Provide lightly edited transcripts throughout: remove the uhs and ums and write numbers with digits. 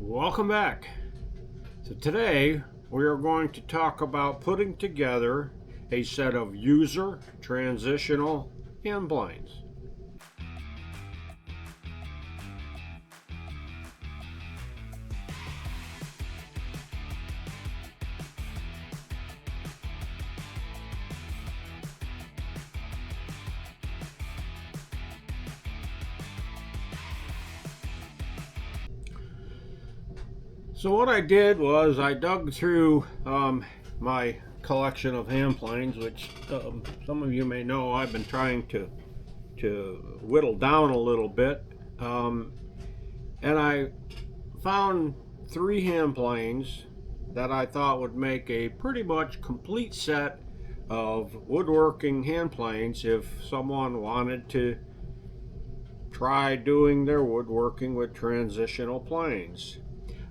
Welcome back. So today we are going to talk about putting together a set of user, transitional, and blinds. So what I did was I dug through my collection of hand planes, which some of you may know I've been trying to whittle down a little bit, and I found 3 hand planes that I thought would make a pretty much complete set of woodworking hand planes if someone wanted to try doing their woodworking with transitional planes.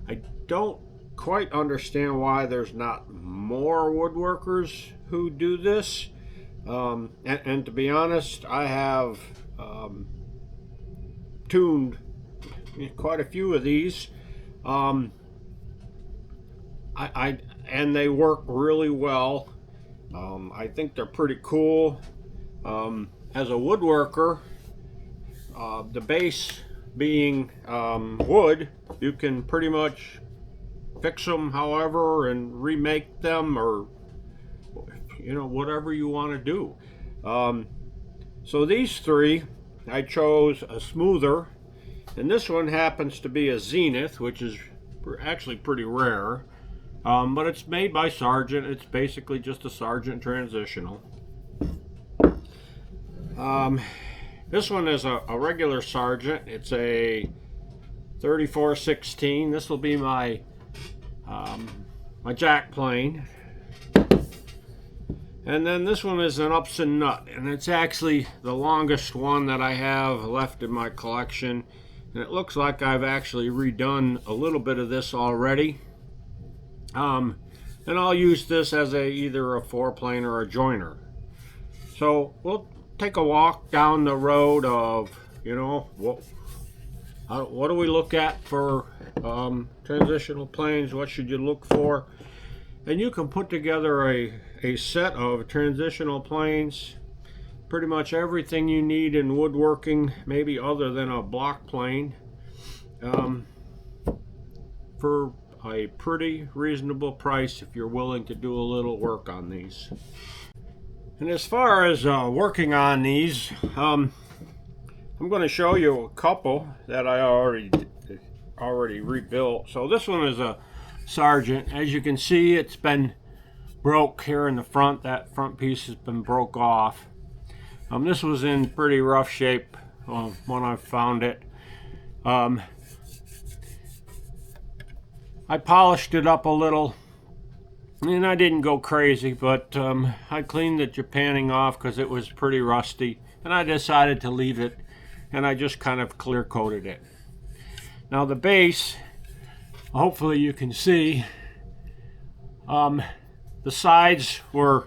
I don't quite understand why there's not more woodworkers who do this. And to be honest, I have tuned quite a few of these. And they work really well. I think they're pretty cool. As a woodworker, the base being wood, you can pretty much fix them however and remake them, or whatever you want to do. So these 3, I chose a smoother, and this one happens to be a Zenith, which is actually pretty rare, but it's made by Sargent. It's basically just a Sargent transitional. This one is a regular Sargent. It's a 3416. This will be my my jack plane. And then this one is an Upson nut, and it's actually the longest one that I have left in my collection. And it looks like I've actually redone a little bit of this already. And I'll use this as either a 4-plane or a joiner. So we'll take a walk down the road of, what do we look at for transitional planes? What should you look for? And you can put together a set of transitional planes, pretty much everything you need in woodworking, maybe other than a block plane, for a pretty reasonable price if you're willing to do a little work on these. And as far as working on these, I'm going to show you a couple that I already rebuilt. So this one is a Sargent. As you can see, it's been broke here in the front. That front piece has been broke off. This was in pretty rough shape when I found it. I polished it up a little, and I didn't go crazy, but I cleaned the Japanning off because it was pretty rusty, and I decided to leave it, and I just kind of clear coated it. Now the base, hopefully you can see, the sides were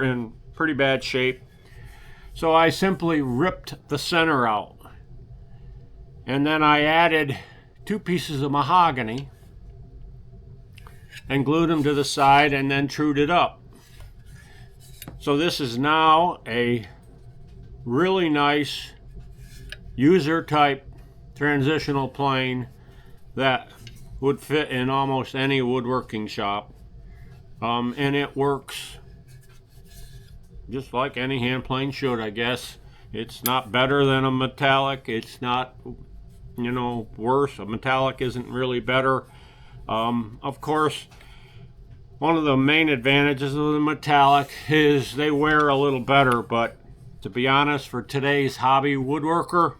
in pretty bad shape, so I simply ripped the center out, and then I added 2 pieces of mahogany and glued them to the side and then trued it up. So this is now a really nice user type transitional plane that would fit in almost any woodworking shop, and it works just like any hand plane should, I guess. It's not better than a metallic. It's not worse. A metallic isn't really better. Of course, one of the main advantages of the metallic is they wear a little better, but to be honest, for today's hobby woodworker,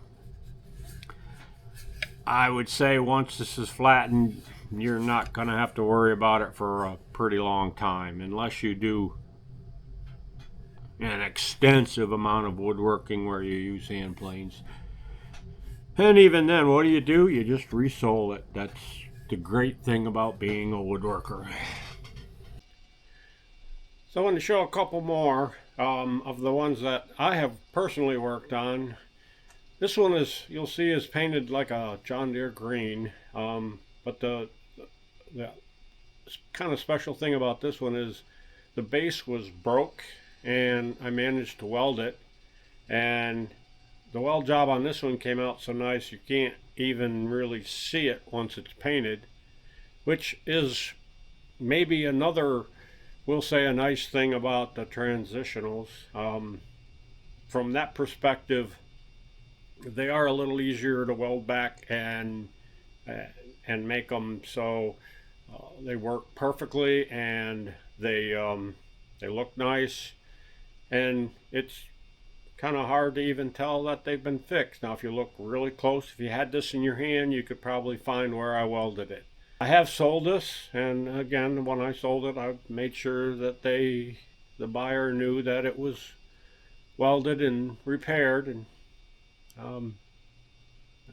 I would say once this is flattened, you're not going to have to worry about it for a pretty long time, unless you do an extensive amount of woodworking where you use hand planes. And even then, what do? You just resole it. That's the great thing about being a woodworker. So I want to show a couple more of the ones that I have personally worked on. This one is, you'll see, is painted like a John Deere green, but But the kind of special thing about this one is the base was broke, and I managed to weld it. And the weld job on this one came out so nice you can't even really see it once it's painted, which is maybe another, we'll say, a nice thing about the transitionals. From that perspective, they are a little easier to weld back and make them so they work perfectly, and they look nice, and it's kind of hard to even tell that they've been fixed. Now, if you look really close, if you had this in your hand, you could probably find where I welded it. I have sold this, and again, when I sold it, I made sure that the buyer knew that it was welded and repaired, and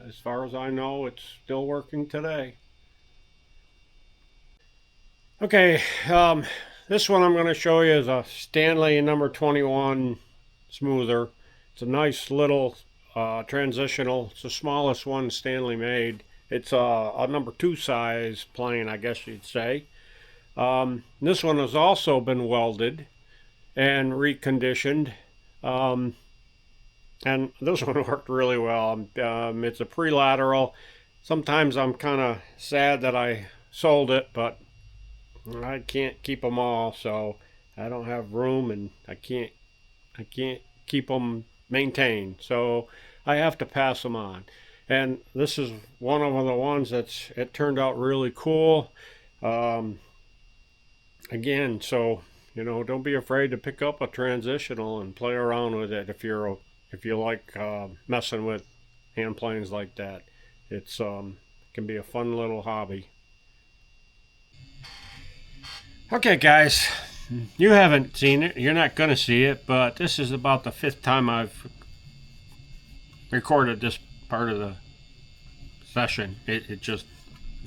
as far as I know, it's still working today. Okay, this one I'm going to show you is a Stanley number 21 smoother. It's a nice little transitional. It's the smallest one Stanley made. It's a number 2 size plane, I guess you'd say. This one has also been welded and reconditioned. And this one worked really well. It's a pre-lateral. Sometimes I'm kind of sad that I sold it, but I can't keep them all, so I don't have room, and I can't keep them maintained, so I have to pass them on. And this is one of the ones it turned out really cool. Again, so don't be afraid to pick up a transitional and play around with it if you like messing with hand planes like that. It's can be a fun little hobby. Okay, guys, you haven't seen it. You're not going to see it, but this is about the 5th time I've recorded this part of the session. It just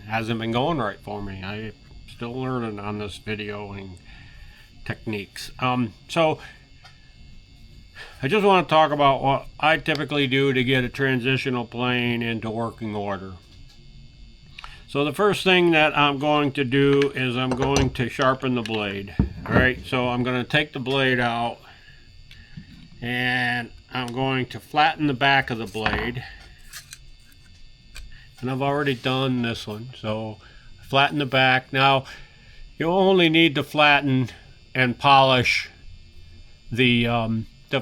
hasn't been going right for me. I'm still learning on this videoing techniques. So I just want to talk about what I typically do to get a transitional plane into working order. So the first thing that I'm going to do is I'm going to sharpen the blade. All right, so I'm going to take the blade out, and I'm going to flatten the back of the blade. And I've already done this one, so flatten the back. Now, you only need to flatten and polish the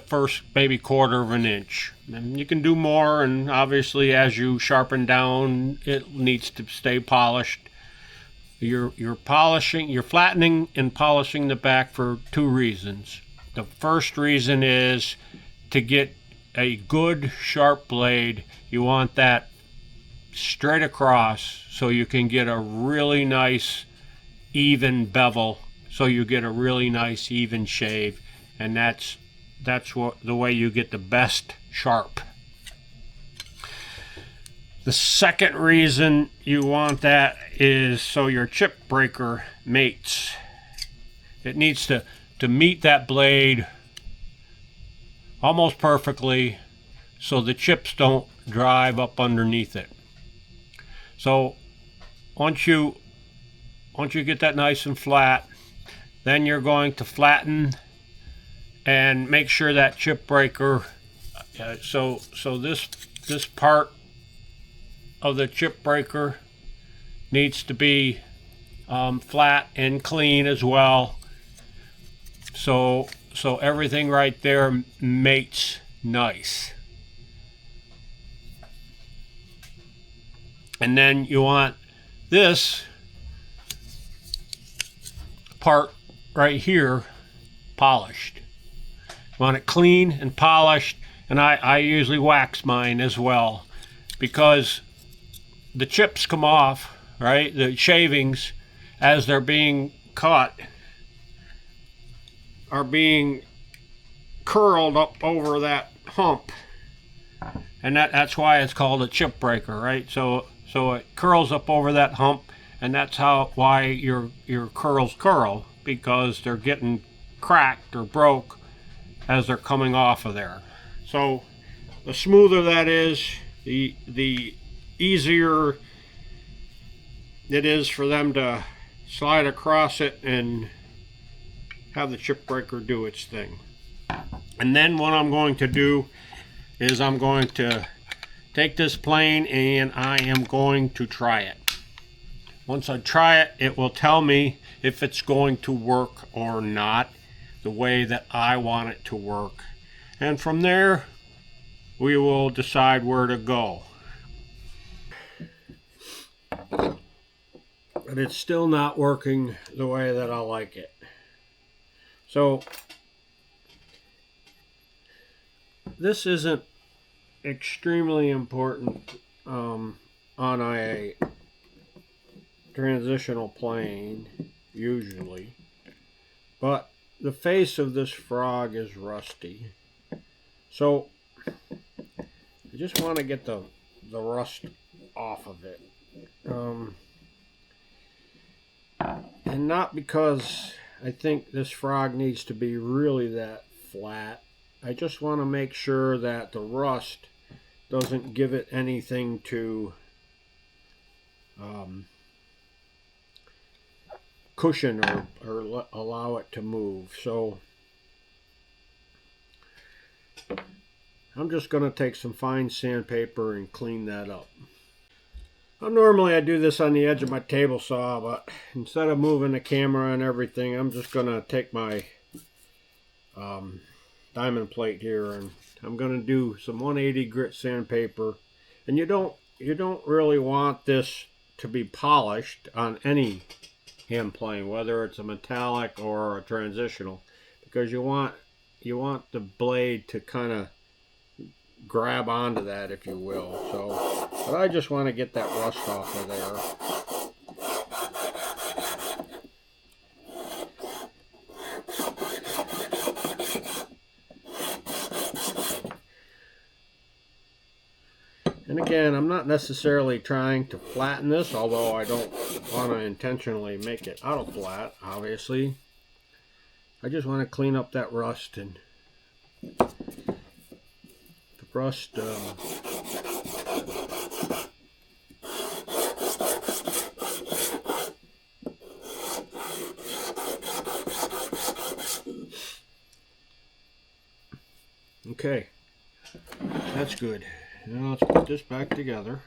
first maybe 1/4 of an inch. And you can do more, and obviously as you sharpen down, it needs to stay polished. You're flattening and polishing the back for 2 reasons. The first reason is to get a good sharp blade. You want that straight across so you can get a really nice even bevel, so you get a really nice even shave, and that's the way you get the best sharp. The second reason you want that is so your chip breaker mates. It needs to meet that blade almost perfectly so the chips don't drive up underneath it. So once you get that nice and flat, then you're going to flatten and make sure that chip breaker, so this part of the chip breaker needs to be flat and clean as well, so everything right there mates nice. And then you want this part right here polished. You want it clean and polished, and I usually wax mine as well, because the chips come off, right? The shavings, as they're being cut, are being curled up over that hump, and that's why it's called a chip breaker, right? So it curls up over that hump, and that's why your curls curl, because they're getting cracked or broke as they're coming off of there. So the smoother that is, the easier it is for them to slide across it and have the chip breaker do its thing. And then what I'm going to do is I'm going to take this plane and I am going to try it. Once I try it, it will tell me if it's going to work or not the way that I want it to work. And from there, we will decide where to go. But it's still not working the way that I like it. So this isn't extremely important on a transitional plane usually, but the face of this frog is rusty, so I just want to get the rust off of it, and not because I think this frog needs to be really that flat. I just want to make sure that the rust doesn't give it anything to cushion or allow it to move. So I'm just going to take some fine sandpaper and clean that up. Now, normally I do this on the edge of my table saw, but instead of moving the camera and everything, I'm just going to take my diamond plate here and I'm going to do some 180 grit sandpaper. And you don't really want this to be polished on any hand plane, whether it's a metallic or a transitional, because you want the blade to kind of grab onto that, if you will. So, but I just want to get that rust off of there. And again, I'm not necessarily trying to flatten this, although I don't want to intentionally make it out of flat, obviously. I just want to clean up that rust, and the rust okay, that's good. Now let's put this back together.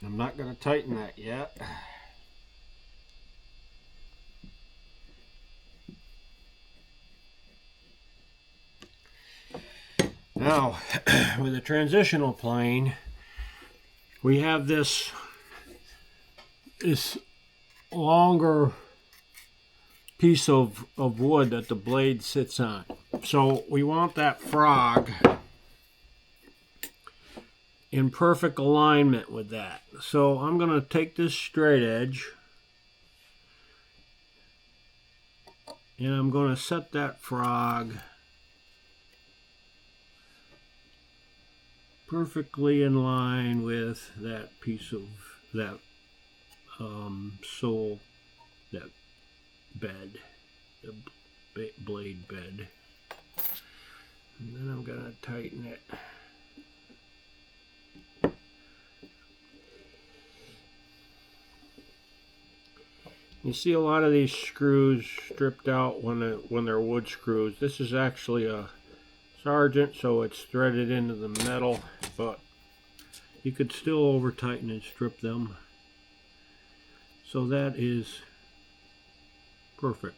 I'm not going to tighten that yet. Now, with a transitional plane, we have this longer piece of wood that the blade sits on. So we want that frog in perfect alignment with that. So I'm going to take this straight edge and I'm going to set that frog perfectly in line with that piece of that sole, that bed, the blade bed. And then I'm going to tighten it. You see a lot of these screws stripped out when they're wood screws. This is actually a Sargent, so it's threaded into the metal, but you could still over tighten and strip them. So that is perfect.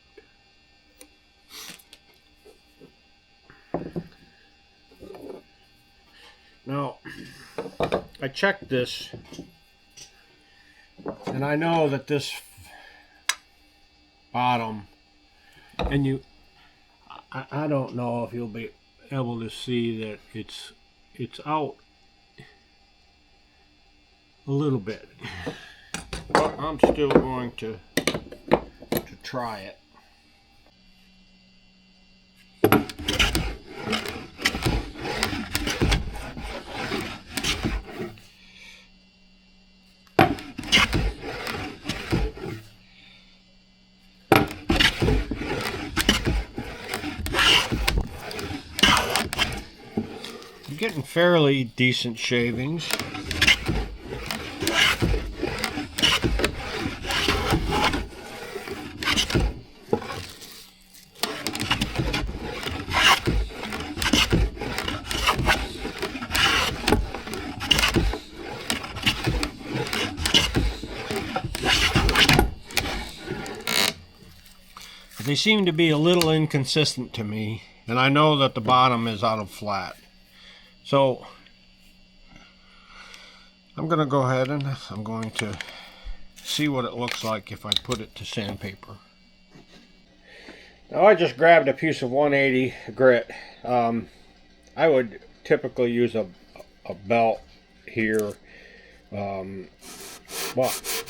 Now, I checked this, and I know that this bottom, and I don't know if you'll be able to see that it's out a little bit, but I'm still going to try it. I'm getting fairly decent shavings. They seem to be a little inconsistent to me, and I know that the bottom is out of flat. So I'm going to go ahead and I'm going to see what it looks like if I put it to sandpaper. Now I just grabbed a piece of 180 grit. I would typically use a belt here, but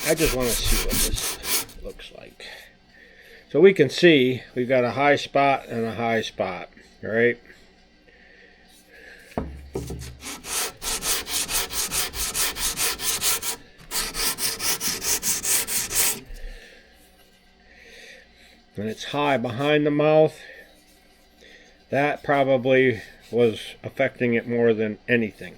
I just want to see what this looks like. So we can see we've got a high spot and a high spot, right? And it's high behind the mouth. That probably was affecting it more than anything.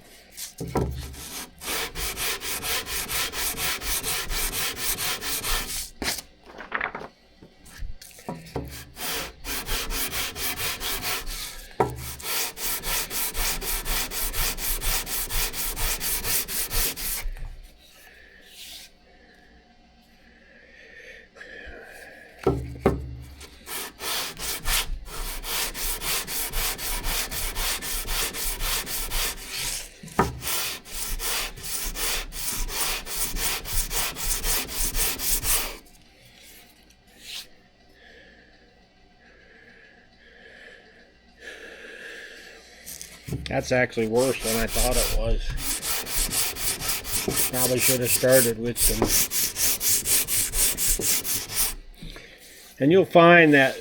That's actually worse than I thought it was. Probably should have started with some. And you'll find that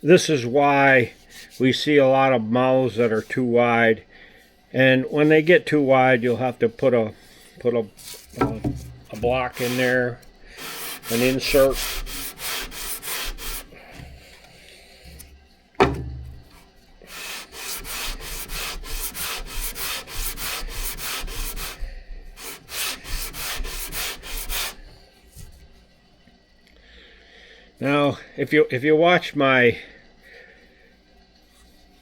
this is why we see a lot of mouths that are too wide. And when they get too wide, you'll have to put a block in there, an insert. Now, if you watch my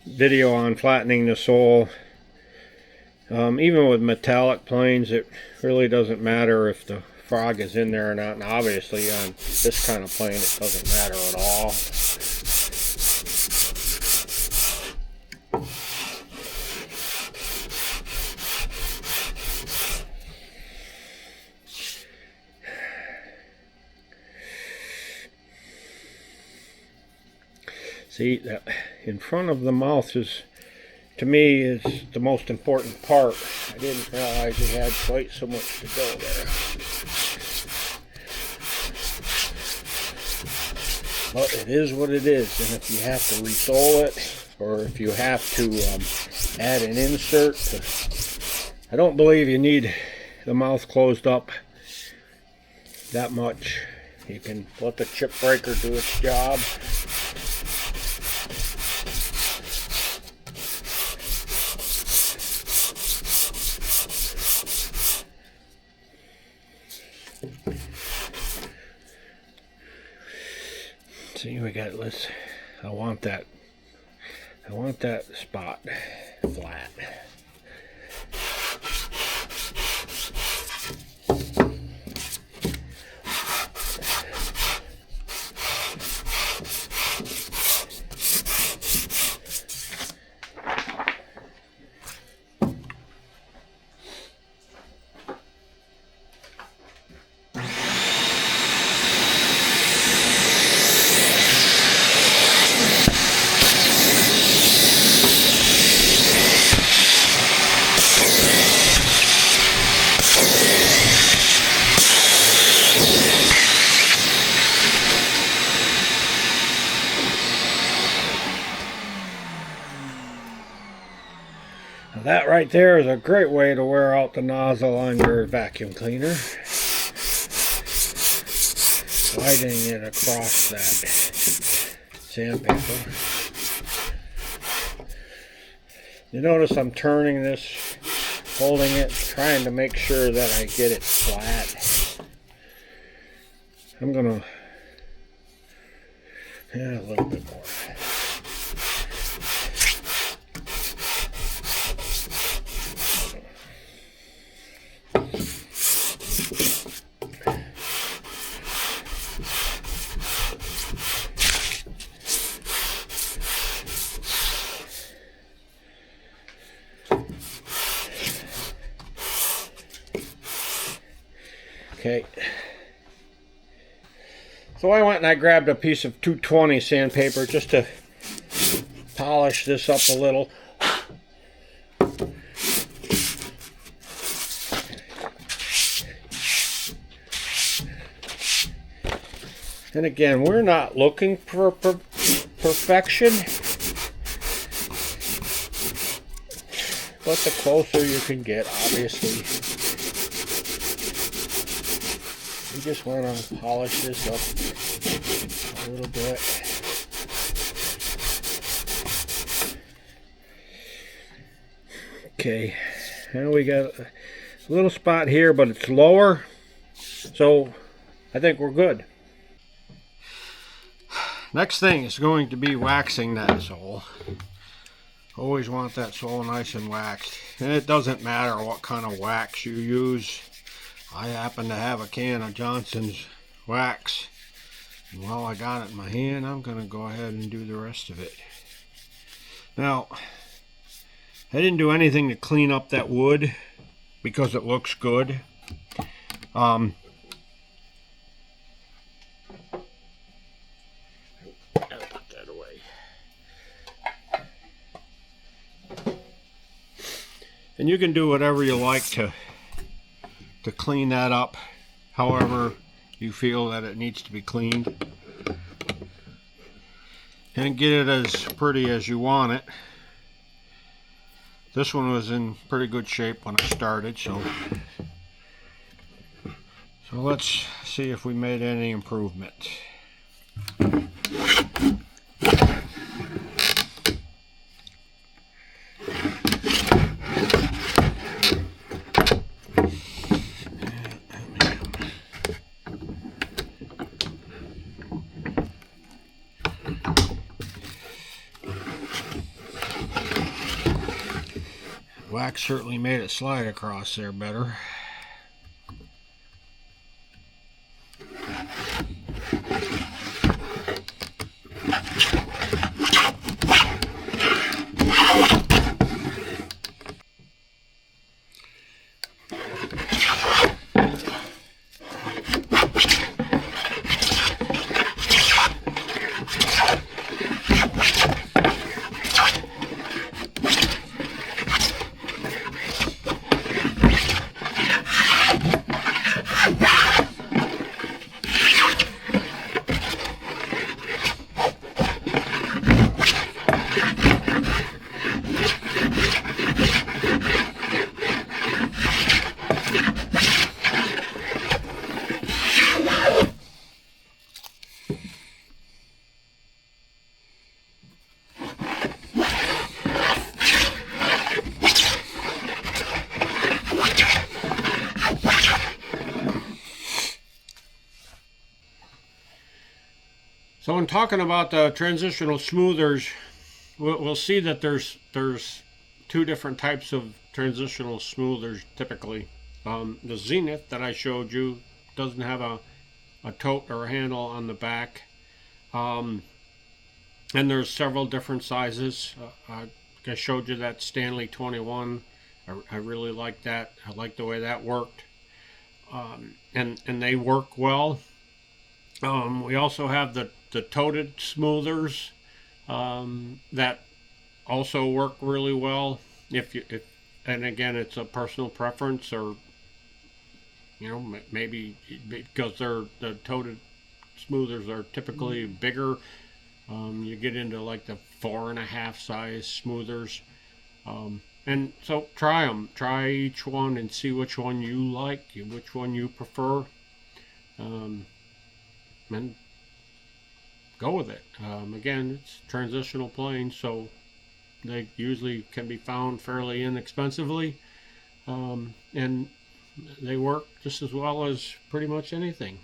video on flattening the sole, even with metallic planes, it really doesn't matter if the frog is in there or not. And obviously on this kind of plane, it doesn't matter at all. See, that in front of the mouth is, to me, is the most important part. I didn't realize it had quite so much to go there. But it is what it is, and if you have to resole it, or if you have to add an insert, I don't believe you need the mouth closed up that much. You can let the chip breaker do its job. See, we got this. I want that spot flat. That right there is a great way to wear out the nozzle on your vacuum cleaner. widening it across that sandpaper. You notice I'm turning this, holding it, trying to make sure that I get it flat. I'm gonna add a little bit more. Okay, so I went and I grabbed a piece of 220 sandpaper just to polish this up a little. And again, we're not looking for perfection, but the closer you can get, obviously. You just want to polish this up a little bit. Okay, now we got a little spot here, but it's lower, so I think we're good. Next thing is going to be waxing that sole. Always want that sole nice and waxed. And it doesn't matter what kind of wax you use. I happen to have a can of Johnson's wax. And while I got it in my hand, I'm going to go ahead and do the rest of it. Now, I didn't do anything to clean up that wood because it looks good. Put that away. And you can do whatever you like to clean that up, however you feel that it needs to be cleaned, and get it as pretty as you want it. This one was in pretty good shape when I started, so let's see if we made any improvement. Wax certainly made it slide across there better. So in talking about the transitional smoothers, we'll see that there's two different types of transitional smoothers typically. The Zenith that I showed you doesn't have a tote or a handle on the back. And there's several different sizes. I showed you that Stanley 21. I really like that. I like the way that worked. And they work well. We also have the toted smoothers that also work really well. And again, it's a personal preference, or maybe because the toted smoothers are typically bigger. You get into like the 4.5 size smoothers. And so try them. Try each one and see which one you like, which one you prefer. and go with it. Again, it's transitional planes, so they usually can be found fairly inexpensively, and they work just as well as pretty much anything.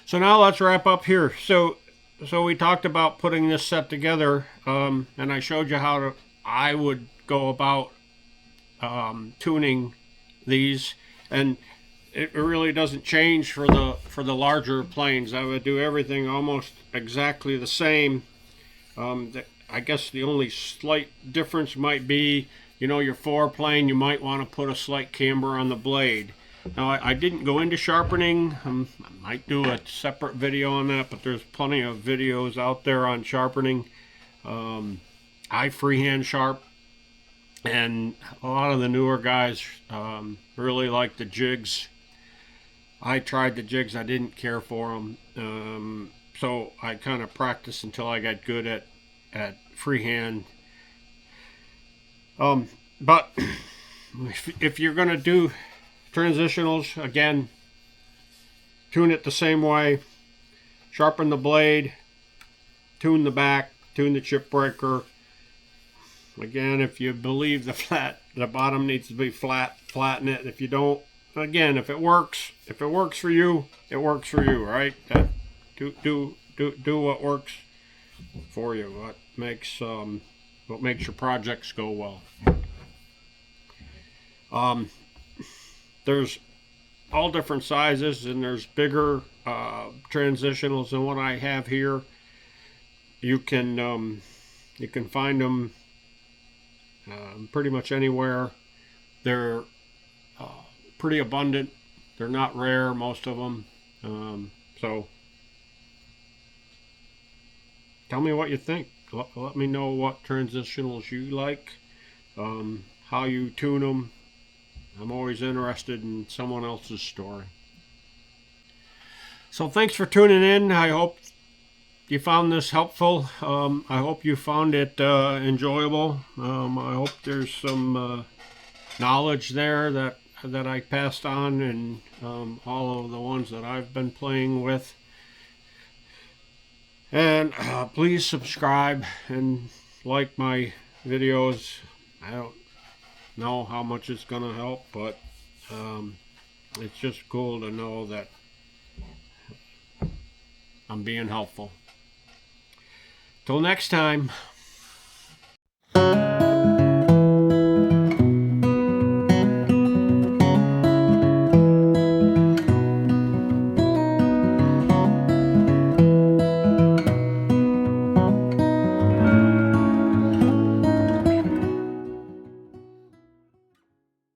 So now let's wrap up here. So we talked about putting this set together, and I showed you how I would go about tuning these, and it really doesn't change for the larger planes. I would do everything almost exactly the same. I guess the only slight difference might be, your foreplane, you might want to put a slight camber on the blade. Now, I didn't go into sharpening. I might do a separate video on that, but there's plenty of videos out there on sharpening. I freehand sharp, and a lot of the newer guys really like the jigs. I tried the jigs. I didn't care for them. So I kind of practiced until I got good at freehand. But if you're going to do transitionals, again, tune it the same way. Sharpen the blade, tune the back, tune the chip breaker. Again, if you believe the bottom needs to be flat, flatten it. If you don't, again, if it works for you, it works for you, right? Do what works for you. What makes your projects go well. There's all different sizes, and there's bigger transitionals than what I have here. You can find them pretty much anywhere. They're pretty abundant. They're not rare, most of them. So tell me what you think. Let me know what transitionals you like, how you tune them. I'm always interested in someone else's story. So thanks for tuning in. I hope you found this helpful. I hope you found it enjoyable. I hope there's some knowledge there that I passed on, and all of the ones that I've been playing with. And please subscribe and like my videos. I don't know how much it's gonna help, but it's just cool to know that I'm being helpful. Till next time.